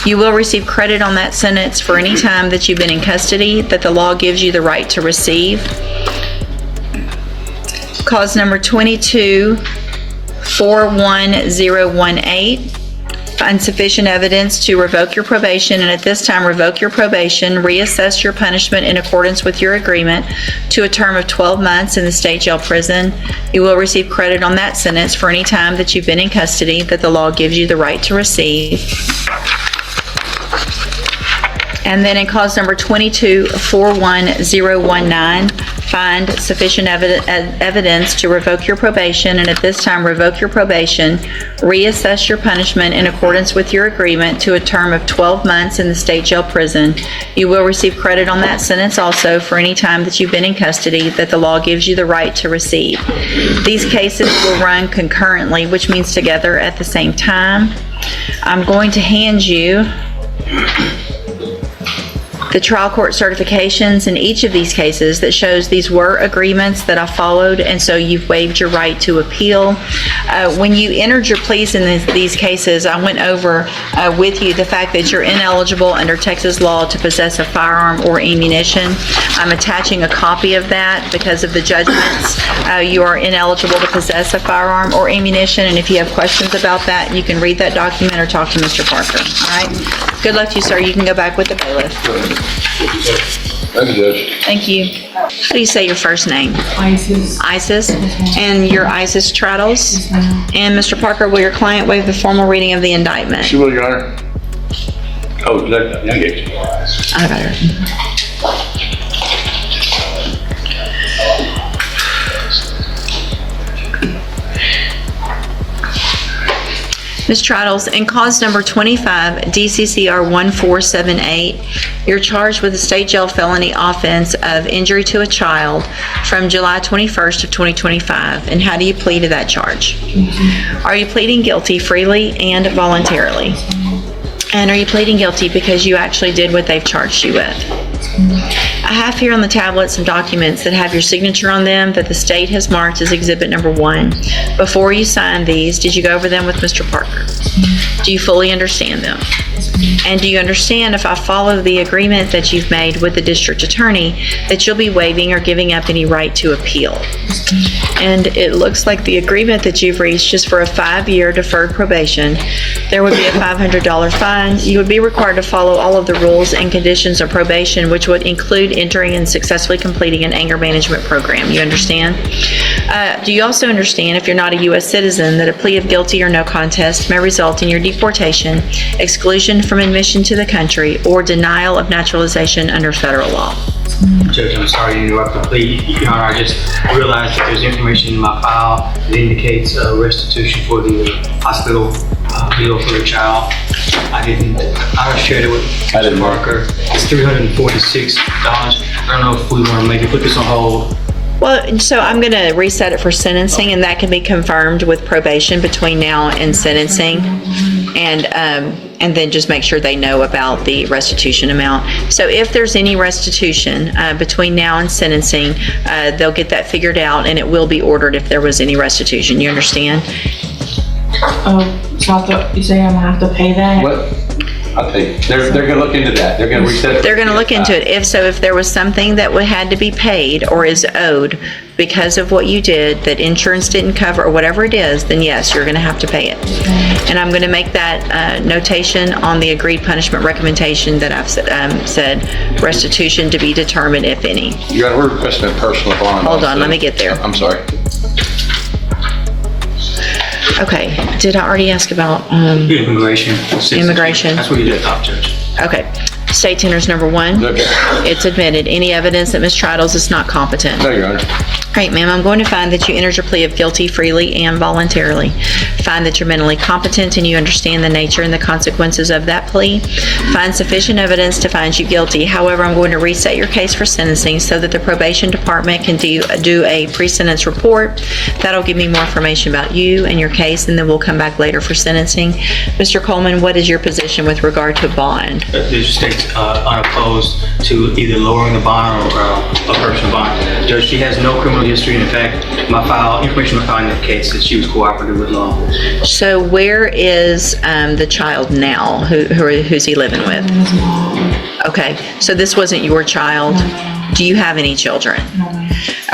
You will receive credit on that sentence for any time that you've been in custody that the law gives you the right to receive. Cause number 22-41018. Find sufficient evidence to revoke your probation, and at this time revoke your probation, reassess your punishment in accordance with your agreement to a term of 12 months in the state jail prison. You will receive credit on that sentence for any time that you've been in custody that the law gives you the right to receive. And then in cause number 22-41019, find sufficient evidence to revoke your probation, and at this time revoke your probation, reassess your punishment in accordance with your agreement to a term of 12 months in the state jail prison. You will receive credit on that sentence also for any time that you've been in custody that the law gives you the right to receive. These cases will run concurrently, which means together at the same time. I'm going to hand you the trial court certifications in each of these cases that shows these were agreements that I followed, and so you've waived your right to appeal. When you entered your pleas in these cases, I went over with you the fact that you're ineligible under Texas law to possess a firearm or ammunition. I'm attaching a copy of that because of the judgments. You are ineligible to possess a firearm or ammunition, and if you have questions about that, you can read that document or talk to Mr. Parker. All right? Good luck to you, sir. You can go back with the bailiff. Thank you, Judge. Thank you. How do you say your first name? ISIS. Isis? And your Isis Traddles? And Mr. Parker, will your client waive the formal reading of the indictment? She will, Your Honor. Oh, I get you. I got her. Ms. Traddles, in cause number 25, DCCR 1478, you're charged with a state jail felony offense of injury to a child from July 21st of 2025. And how do you plead to that charge? Are you pleading guilty freely and voluntarily? And are you pleading guilty because you actually did what they've charged you with? I have here on the tablet some documents that have your signature on them that the state has marked as exhibit number 1. Before you signed these, did you go over them with Mr. Parker? Do you fully understand them? And do you understand, if I follow the agreement that you've made with the district attorney, that you'll be waiving or giving up any right to appeal? And it looks like the agreement that you've reached is for a 5-year deferred probation. There would be a $500 fine. You would be required to follow all of the rules and conditions of probation, which would include entering and successfully completing an anger management program. You understand? Do you also understand, if you're not a U.S. citizen, that a plea of guilty or no contest may result in your deportation, exclusion from admission to the country, or denial of naturalization under federal law? Judge, I'm sorry to interrupt the plea. Your Honor, I just realized that there's information in my file that indicates restitution for the hospital bill for the child. I shared it with Mr. Parker. It's $346. I don't know if we want to maybe put this on hold. Well, so I'm going to reset it for sentencing, and that can be confirmed with probation between now and sentencing. And then just make sure they know about the restitution amount. So if there's any restitution between now and sentencing, they'll get that figured out, and it will be ordered if there was any restitution. You understand? So you say I'm gonna have to pay that? What? I'll take, they're gonna look into that. They're gonna reset. They're going to look into it. If there was something that had to be paid or is owed because of what you did that insurance didn't cover or whatever it is, then yes, you're going to have to pay it. And I'm going to make that notation on the agreed punishment recommendation that I've said restitution to be determined, if any. Your Honor, we're requesting a personal bond. Hold on, let me get there. I'm sorry. Okay, did I already ask about Immigration. Immigration? That's what you did, Judge. Okay. State tenders number 1. Okay. It's admitted. Any evidence that Ms. Traddles is not competent? No, Your Honor. All right, ma'am, I'm going to find that you entered your plea of guilty freely and voluntarily. Find that you're mentally competent and you understand the nature and the consequences of that plea. Find sufficient evidence to find you guilty. However, I'm going to reset your case for sentencing so that the probation department can do a pre-sentence report. That'll give me more information about you and your case, and then we'll come back later for sentencing. Mr. Coleman, what is your position with regard to bond? The state's unopposed to either lowering the bond or a personal bond. Judge, she has no criminal history. In fact, information I found in the case that she was cooperative with law. So where is the child now? Who's he living with? Okay, so this wasn't your child? Do you have any children?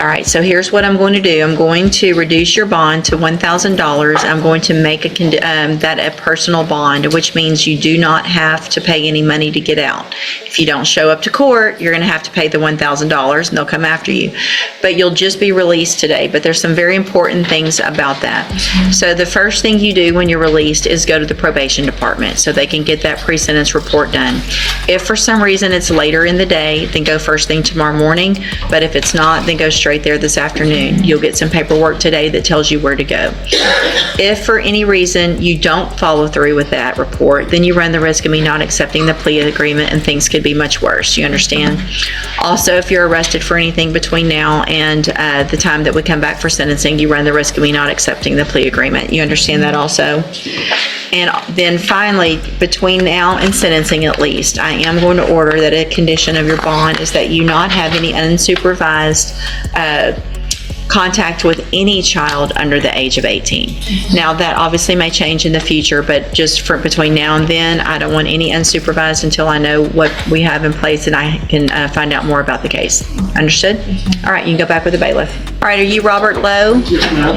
All right, so here's what I'm going to do. I'm going to reduce your bond to $1,000. I'm going to make that a personal bond, which means you do not have to pay any money to get out. If you don't show up to court, you're going to have to pay the $1,000 and they'll come after you. But you'll just be released today. But there's some very important things about that. So the first thing you do when you're released is go to the probation department so they can get that pre-sentence report done. If for some reason it's later in the day, then go first thing tomorrow morning. But if it's not, then go straight there this afternoon. You'll get some paperwork today that tells you where to go. If for any reason you don't follow through with that report, then you run the risk of me not accepting the plea agreement and things could be much worse. You understand? Also, if you're arrested for anything between now and the time that we come back for sentencing, you run the risk of me not accepting the plea agreement. You understand that also? And then finally, between now and sentencing at least, I am going to order that a condition of your bond is that you not have any unsupervised contact with any child under the age of 18. Now, that obviously may change in the future, but just for between now and then, I don't want any unsupervised until I know what we have in place and I can find out more about the case. Understood? All right, you can go back with the bailiff. All right, are you Robert Lowe?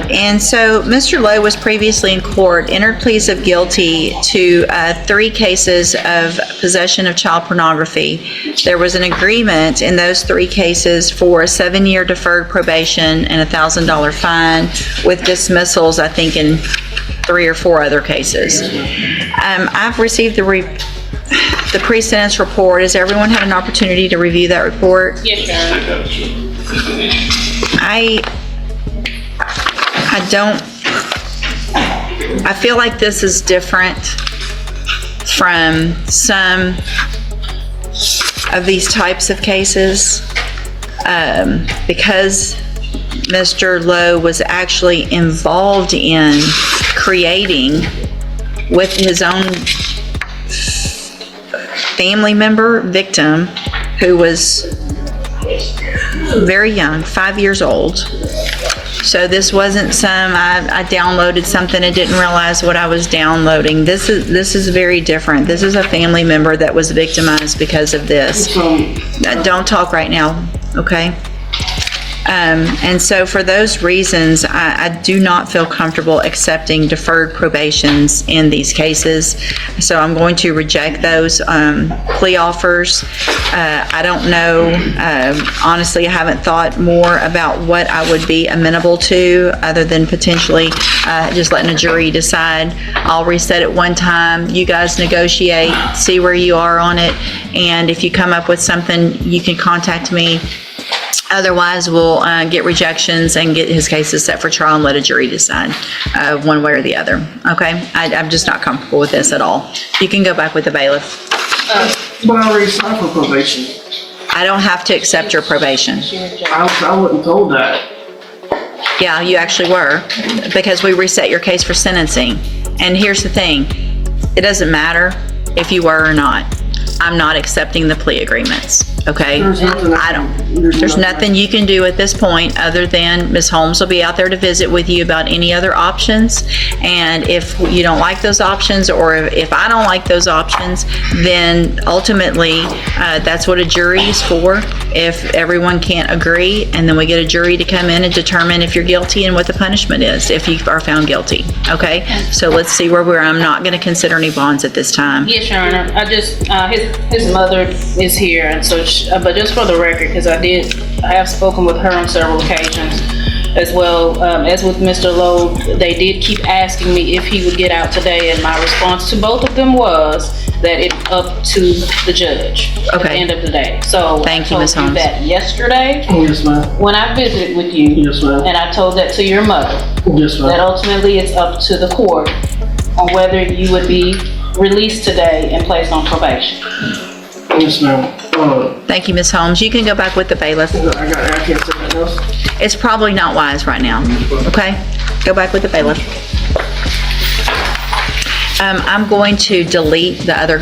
And so Mr. Lowe was previously in court, entered pleas of guilty to 3 cases of possession of child pornography. There was an agreement in those 3 cases for a 7-year deferred probation and a $1,000 fine with dismissals, I think, in 3 or 4 other cases. I've received the pre-sentence report. Has everyone had an opportunity to review that report? Yes, Your Honor. I feel like this is different from some of these types of cases because Mr. Lowe was actually involved in creating with his own family member victim who was very young, 5 years old. So this wasn't I downloaded something and didn't realize what I was downloading. This is very different. This is a family member that was victimized because of this. Don't talk right now, okay? And so for those reasons, I do not feel comfortable accepting deferred probations in these cases. So I'm going to reject those plea offers. I don't know, honestly, I haven't thought more about what I would be amenable to other than potentially just letting a jury decide. I'll reset it one time. You guys negotiate, see where you are on it. And if you come up with something, you can contact me. Otherwise, we'll get rejections and get his cases set for trial and let a jury decide one way or the other. Okay? I'm just not comfortable with this at all. You can go back with the bailiff. But I already signed for probation. I don't have to accept your probation. I wasn't told that. Yeah, you actually were, because we reset your case for sentencing. And here's the thing. It doesn't matter if you were or not. I'm not accepting the plea agreements. Okay? There's nothing you can do at this point other than Ms. Holmes will be out there to visit with you about any other options. And if you don't like those options, or if I don't like those options, then ultimately that's what a jury is for. If everyone can't agree, and then we get a jury to come in and determine if you're guilty and what the punishment is if you are found guilty. Okay? So let's see where we're. I'm not going to consider any bonds at this time. Yes, Your Honor. I just, his mother is here, and so, but just for the record, because I have spoken with her on several occasions, as well as with Mr. Lowe. They did keep asking me if he would get out today, and my response to both of them was that it's up to the judge at the end of the day. So thank you, Ms. Holmes. that yesterday, Yes, ma'am. when I visited with you, Yes, ma'am. and I told that to your mother, Yes, that ma'am. ultimately it's up to the court on whether you would be released today and placed on probation. Yes, ma'am. Thank you, Ms. Holmes. You can go back with the bailiff. I can't say nothing else. It's probably not wise right now. Okay? Go back with the bailiff. I'm going to delete the other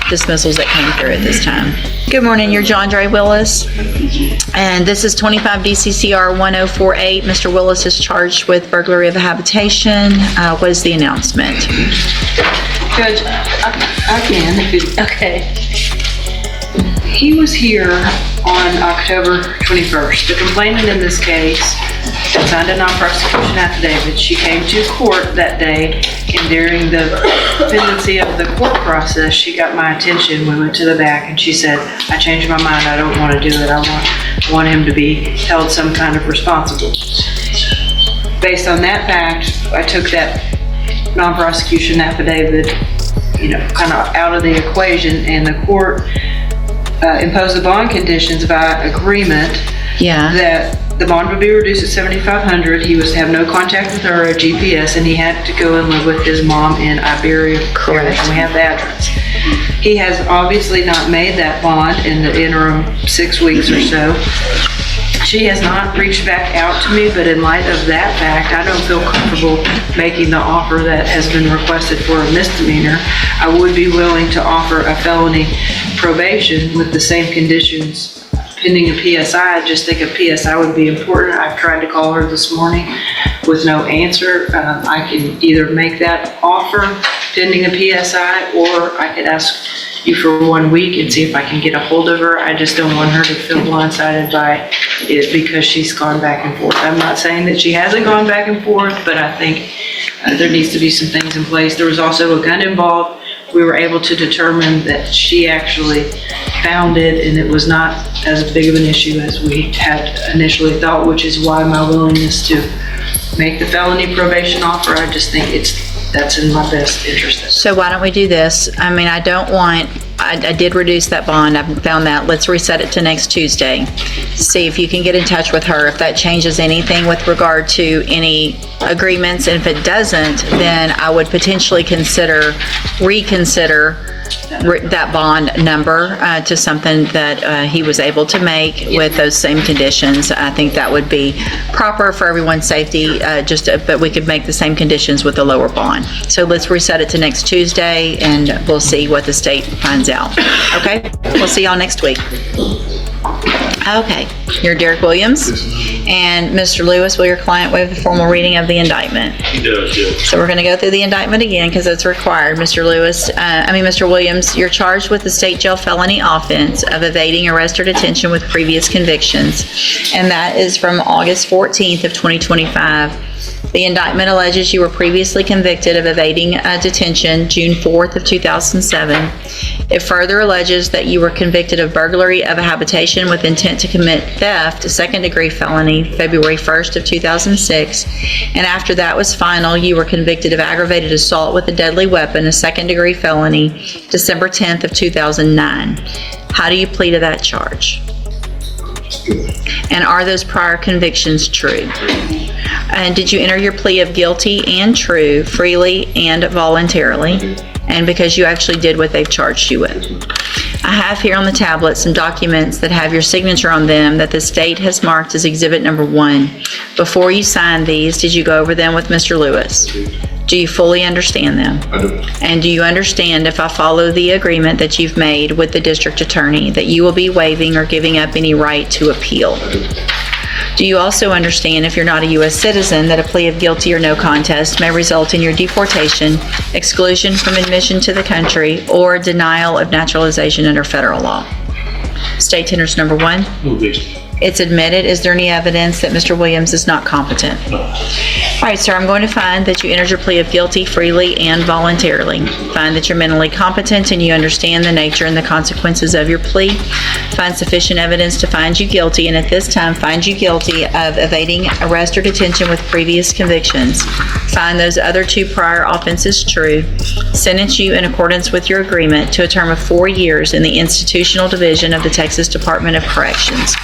dismissals that came through at this time. Good morning, you're John Dre Willis, and this is 25 DCCR 1048. Mr. Willis is charged with burglary of a habitation. What is the announcement? Judge, I can. Okay. he was here on October 21st. The complainant in this case signed a non-prosecution affidavit. She came to court that day, and during the pendency of the court process, she got my attention. We went to the back, and she said, I changed my mind. I don't want to do it. I want him to be held some kind of responsible. Based on that fact, I took that non-prosecution affidavit, kind of out of the equation, and the court imposed the bond conditions by agreement that the bond would be reduced at $7,500. He was to have no contact with her or GPS, and he had to go and live with his mom in Iberia. Correct. And we have the address. He has obviously not made that bond in the interim 6 weeks or so. She has not reached back out to me, but in light of that fact, I don't feel comfortable making the offer that has been requested for a misdemeanor. I would be willing to offer a felony probation with the same conditions pending a PSI. I just think a PSI would be important. I've tried to call her this morning with no answer. I can either make that offer pending a PSI, or I could ask you for 1 week and see if I can get a hold of her. I just don't want her to feel blindsided by it because she's gone back and forth. I'm not saying that she hasn't gone back and forth, but I think there needs to be some things in place. There was also a gun involved. We were able to determine that she actually found it, and it was not as big of an issue as we had initially thought, which is why my willingness to make the felony probation offer. I just think that's in my best interest. So why don't we do this? I mean, I did reduce that bond. I found that. Let's reset it to next Tuesday. See if you can get in touch with her, if that changes anything with regard to any agreements. And if it doesn't, then I would potentially reconsider that bond number to something that he was able to make with those same conditions. I think that would be proper for everyone's safety, but we could make the same conditions with a lower bond. So let's reset it to next Tuesday, and we'll see what the state finds out. Okay? We'll see y'all next week. Okay. You're Derek Williams. And Mr. Lewis, will your client waive the formal reading of the indictment? He does, Judge. So we're going to go through the indictment again because it's required. Mr. Williams, you're charged with the state jail felony offense of evading arrest or detention with previous convictions, and that is from August 14th of 2025. The indictment alleges you were previously convicted of evading detention June 4th of 2007. It further alleges that you were convicted of burglary of a habitation with intent to commit theft, a second-degree felony, February 1st of 2006. And after that was final, you were convicted of aggravated assault with a deadly weapon, a second-degree felony, December 10th of 2009. How do you plead to that charge? And are those prior convictions true? And did you enter your plea of guilty and true freely and voluntarily? And because you actually did what they've charged you with. I have here on the tablet some documents that have your signature on them that the state has marked as Exhibit Number 1. Before you signed these, did you go over them with Mr. Lewis? Do you fully understand them? I do. And do you understand, if I follow the agreement that you've made with the district attorney, that you will be waiving or giving up any right to appeal? I do. Do you also understand, if you're not a U.S. citizen, that a plea of guilty or no contest may result in your deportation, exclusion from admission to the country, or denial of naturalization under federal law? State Tenders Number 1. Move this. It's admitted. Is there any evidence that Mr. Williams is not competent? No. All right, sir, I'm going to find that you entered your plea of guilty freely and voluntarily. Find that you're mentally competent and you understand the nature and the consequences of your plea. Find sufficient evidence to find you guilty, and at this time find you guilty of evading arrest or detention with previous convictions. Find those other 2 prior offenses true. Sentence you in accordance with your agreement to a term of 4 years in the institutional division of the Texas Department of Corrections.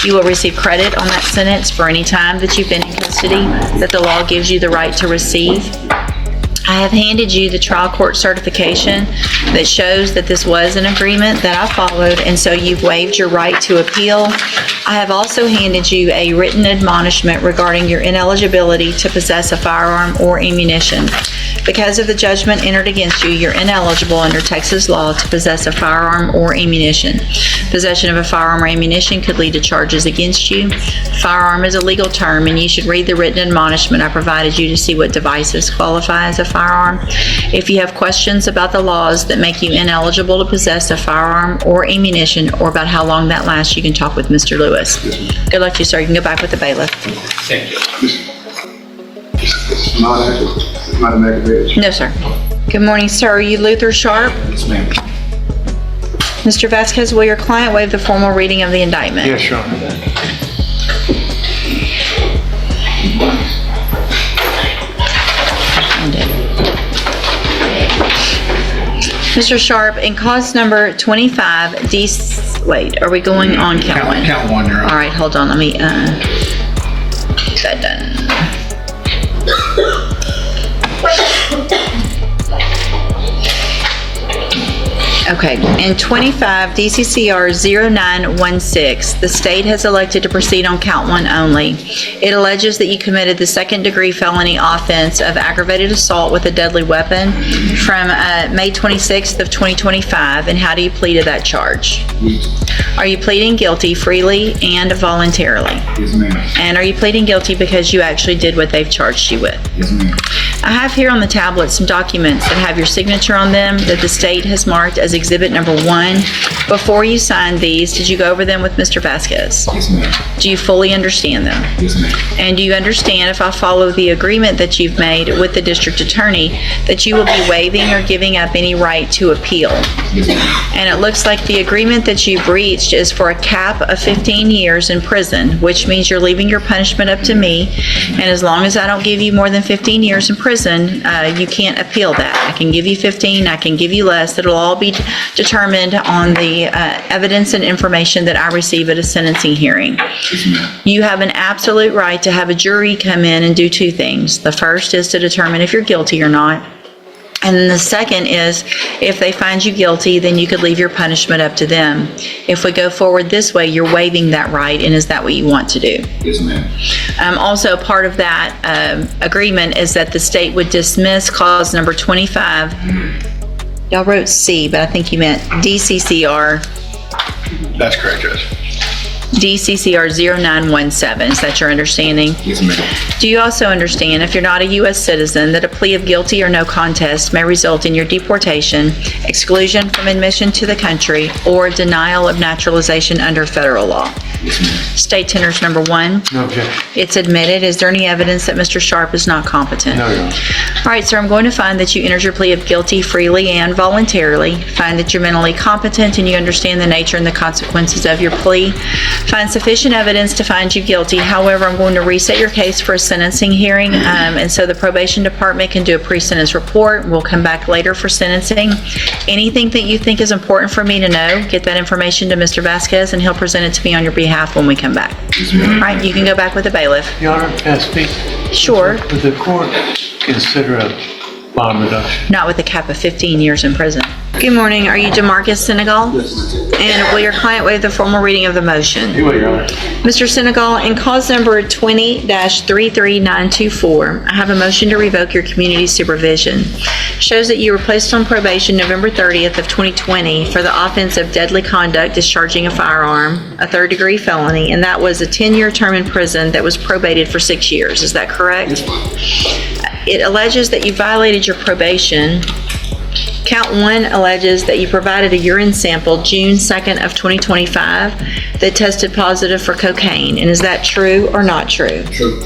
You will receive credit on that sentence for any time that you've been in custody that the law gives you the right to receive. I have handed you the trial court certification that shows that this was an agreement that I followed, and so you've waived your right to appeal. I I have also handed you a written admonishment regarding your ineligibility to possess a firearm or ammunition. Because of the judgment entered against you, you're ineligible under Texas law to possess a firearm or ammunition. Possession of a firearm or ammunition could lead to charges against you. Firearm is a legal term, and you should read the written admonishment I provided you to see what devices qualify as a firearm. If you have questions about the laws that make you ineligible to possess a firearm or ammunition, or about how long that lasts, you can talk with Mr. Lewis. Good luck to you, sir. You can go back with the bailiff. Thank you. Not an aggravated. No, sir. Good morning, sir. Are you Luther Sharp? Yes, ma'am. Mr. Vasquez, will your client waive the formal reading of the indictment? Yes, Your Honor. Mr. Sharp, in cause number 25, wait, are we going on count one? Count one, Your Honor. All right, hold on, let me, get that done. Okay, in 25 DCCR 0916, the state has elected to proceed on count one only. It alleges that you committed the second-degree felony offense of aggravated assault with a deadly weapon from May 26th of 2025, and how do you plead to that charge? Are you pleading guilty freely and voluntarily? Yes, ma'am. And are you pleading guilty because you actually did what they've charged you with? Yes, ma'am. I have here on the tablet some documents that have your signature on them that the state has marked as exhibit number 1. Before you signed these, did you go over them with Mr. Vasquez? Yes, ma'am. Do you fully understand them? Yes, ma'am. And do you understand, if I follow the agreement that you've made with the district attorney, that you will be waiving or giving up any right to appeal? Yes, ma'am. And it looks like the agreement that you've reached is for a cap of 15 years in prison, which means you're leaving your punishment up to me. And as long as I don't give you more than 15 years in prison, you can't appeal that. I can give you 15, I can give you less. It'll all be determined on the evidence and information that I receive at a sentencing hearing. You have an absolute right to have a jury come in and do two things. The first is to determine if you're guilty or not. And then the second is, if they find you guilty, then you could leave your punishment up to them. If we go forward this way, you're waiving that right, and is that what you want to do? Yes, ma'am. Also, part of that agreement is that the state would dismiss cause number 25. Y'all wrote C, but I think you meant DCCR. That's correct, Judge. DCCR 0917. Is that your understanding? Yes, ma'am. Do you also understand, if you're not a U.S. citizen, that a plea of guilty or no contest may result in your deportation, exclusion from admission to the country, or denial of naturalization under federal law? Yes, ma'am. State tenders number 1. No objection. It's admitted. Is there any evidence that Mr. Sharp is not competent? No, Your Honor. All right, sir, I'm going to find that you entered your plea of guilty freely and voluntarily. Find that you're mentally competent and you understand the nature and the consequences of your plea. Find sufficient evidence to find you guilty. However, I'm going to reset your case for a sentencing hearing, and so the probation department can do a pre-sentence report. We'll come back later for sentencing. Anything that you think is important for me to know, get that information to Mr. Vasquez, and he'll present it to me on your behalf when we come back. All right, you can go back with the bailiff. Your Honor, can I speak? Sure. Would the court consider a bond reduction? Not with a cap of 15 years in prison. Good morning. Are you DeMarcus Senegal? Yes. And will your client waive the formal reading of the motion? You will, Your Honor. Mr. Senegal, in cause number 20-33924, I have a motion to revoke your community supervision. Shows that you were placed on probation November 30th of 2020 for the offense of deadly conduct discharging a firearm, a third-degree felony, and that was a 10-year term in prison that was probated for 6 years. Is that correct? It alleges that you violated your probation. Count 1 alleges that you provided a urine sample June 2nd of 2025 that tested positive for cocaine. And is that true or not true? True.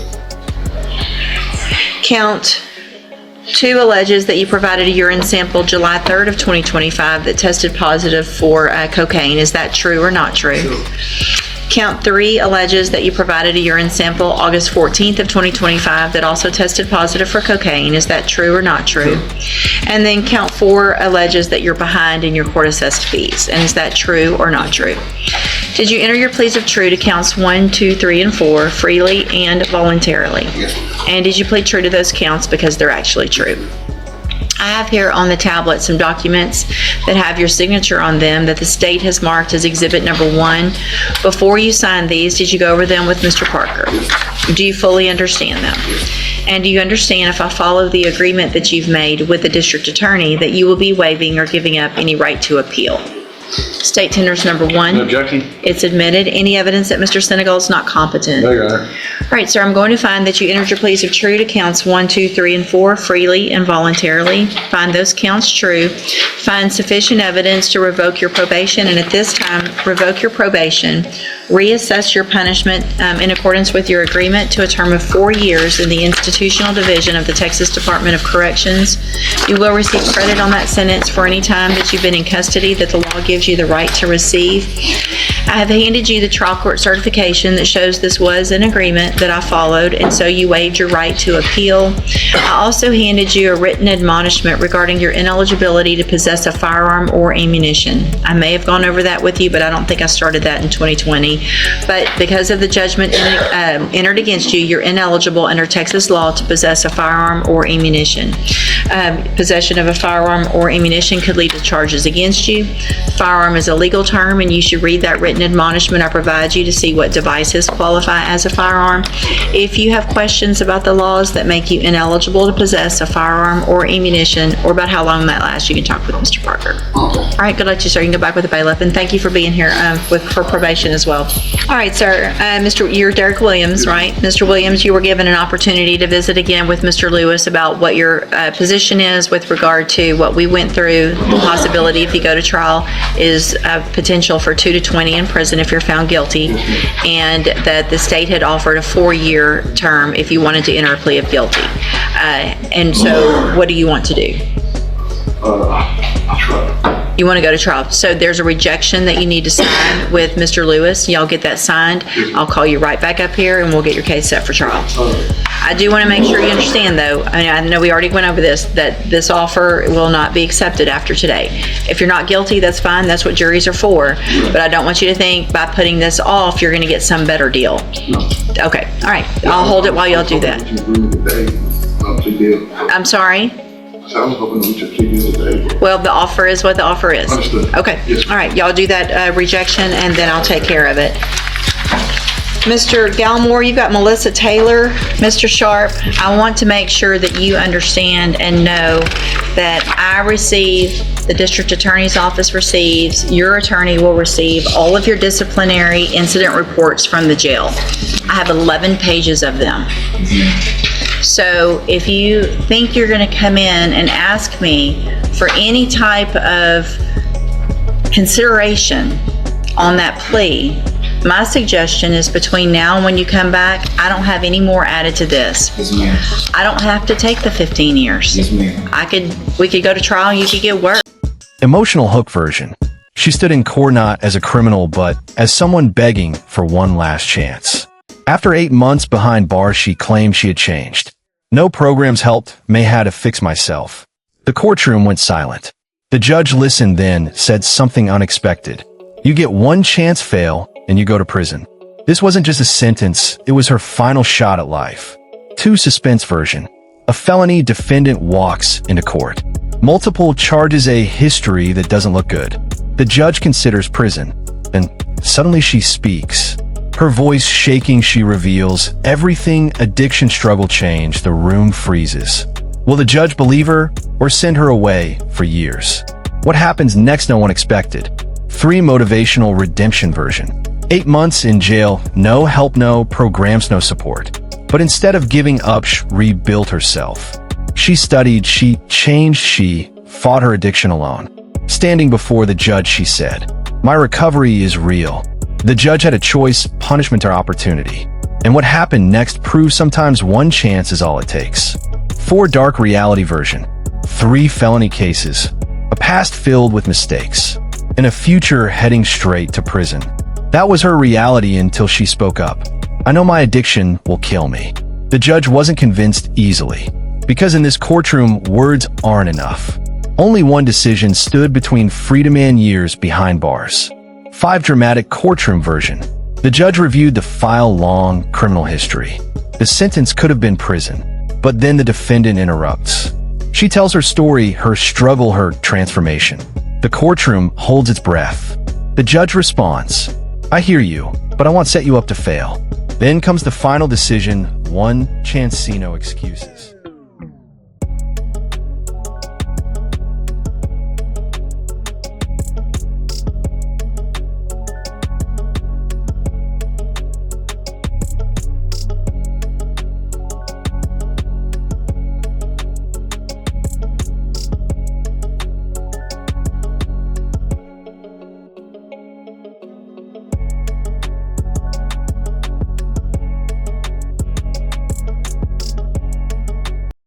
Count 2 alleges that you provided a urine sample July 3rd of 2025 that tested positive for cocaine. Is that true or not true? True. Count 3 alleges that you provided a urine sample August 14th of 2025 that also tested positive for cocaine. Is that true or not true? And then count 4 alleges that you're behind in your court-assessed fees. And is that true or not true? Did you enter your pleas of true to counts 1, 2, 3, and 4 freely and voluntarily? Yes. And did you plead true to those counts because they're actually true? I have here on the tablet some documents that have your signature on them that the state has marked as exhibit number 1. Before you sign these, did you go over them with Mr. Parker? Do you fully understand them? And do you understand, if I follow the agreement that you've made with the district attorney, that you will be waiving or giving up any right to appeal? State tenders number 1. No objection? It's admitted. Any evidence that Mr. Senegal is not competent? No, Your Honor. All right, sir, I'm going to find that you entered your pleas of true to counts 1, 2, 3, and 4 freely and voluntarily. Find those counts true. Find sufficient evidence to revoke your probation, and at this time, revoke your probation. Reassess your punishment in accordance with your agreement to a term of 4 years in the Institutional Division of the Texas Department of Corrections. You will receive credit on that sentence for any time that you've been in custody that the law gives you the right to receive. I have handed you the trial court certification that shows this was an agreement that I followed, and so you waived your right to appeal. I also handed you a written admonishment regarding your ineligibility to possess a firearm or ammunition. I may have gone over that with you, but I don't think I started that in 2020. But because of the judgment entered against you, you're ineligible under Texas law to possess a firearm or ammunition. Possession of a firearm or ammunition could lead to charges against you. Firearm is a legal term, and you should read that written admonishment I provide you to see what devices qualify as a firearm. If you have questions about the laws that make you ineligible to possess a firearm or ammunition, or about how long that lasts, you can talk with Mr. Parker. All right, good luck to you, sir. You can go back with the bailiff, and thank you for being here for probation as well. All right, sir. You're Derek Williams, right? Mr. Williams, you were given an opportunity to visit again with Mr. Lewis about what your position is with regard to what we went through. The possibility, if you go to trial, is potential for 2 to 20 in prison if you're found guilty, and that the state had offered a 4-year term if you wanted to enter a plea of guilty. And so, what do you want to do? I'll try. You want to go to trial. So there's a rejection that you need to sign with Mr. Lewis. Y'all get that signed. I'll call you right back up here and we'll get your case set for trial. I do want to make sure you understand, though, I know we already went over this, that this offer will not be accepted after today. If you're not guilty, that's fine. That's what juries are for. But I don't want you to think by putting this off, you're going to get some better deal. Okay. All right. I'll hold it while y'all do that. I'm sorry? I was hoping to reach a plea deal today. Well, the offer is what the offer is. Understood. Okay. Yes. All right. Y'all do that rejection, and then I'll take care of it. Mr. Galmore, you've got Melissa Taylor. Mr. Sharp, I want to make sure that you understand and know that I receive, the district attorney's office receives, your attorney will receive all of your disciplinary incident reports from the jail. I have 11 pages of them. So if you think you're going to come in and ask me for any type of consideration on that plea, my suggestion is between now and when you come back, I don't have any more added to this. Yes, ma'am. I don't have to take the 15 years. Yes, ma'am. We could go to trial and you could get work. Emotional hook version. She stood in court not as a criminal, but as someone begging for one last chance. After 8 months behind bars, she claimed she had changed. No programs helped, may had to fix myself. The courtroom went silent. The judge listened, then said something unexpected. You get one chance, fail, and you go to prison. This wasn't just a sentence, it was her final shot at life. 2 suspense version. A felony defendant walks into court. Multiple charges, a history that doesn't look good. The judge considers prison. Then suddenly she speaks. Her voice shaking, she reveals everything. Addiction struggle change. The room freezes. Will the judge believe her or send her away for years? What happens next? No one expected. 3 motivational redemption version. 8 months in jail, no help, no programs, no support. But instead of giving up, she rebuilt herself. She studied, she changed, she fought her addiction alone. Standing before the judge, she said, "My recovery is real." The judge had a choice, punishment or opportunity. And what happened next proves sometimes one chance is all it takes. 4 dark reality version. 3 felony cases. A past filled with mistakes. And a future heading straight to prison. That was her reality until she spoke up. "I know my addiction will kill me." The judge wasn't convinced easily. Because in this courtroom, words aren't enough. Only one decision stood between freedom and years behind bars. 5 dramatic courtroom version. The judge reviewed the file-long criminal history. The sentence could have been prison, but then the defendant interrupts. She tells her story, her struggle, her transformation. The courtroom holds its breath. The judge responds, "I hear you, but I won't set you up to fail." Then comes the final decision, one chance, see no excuses.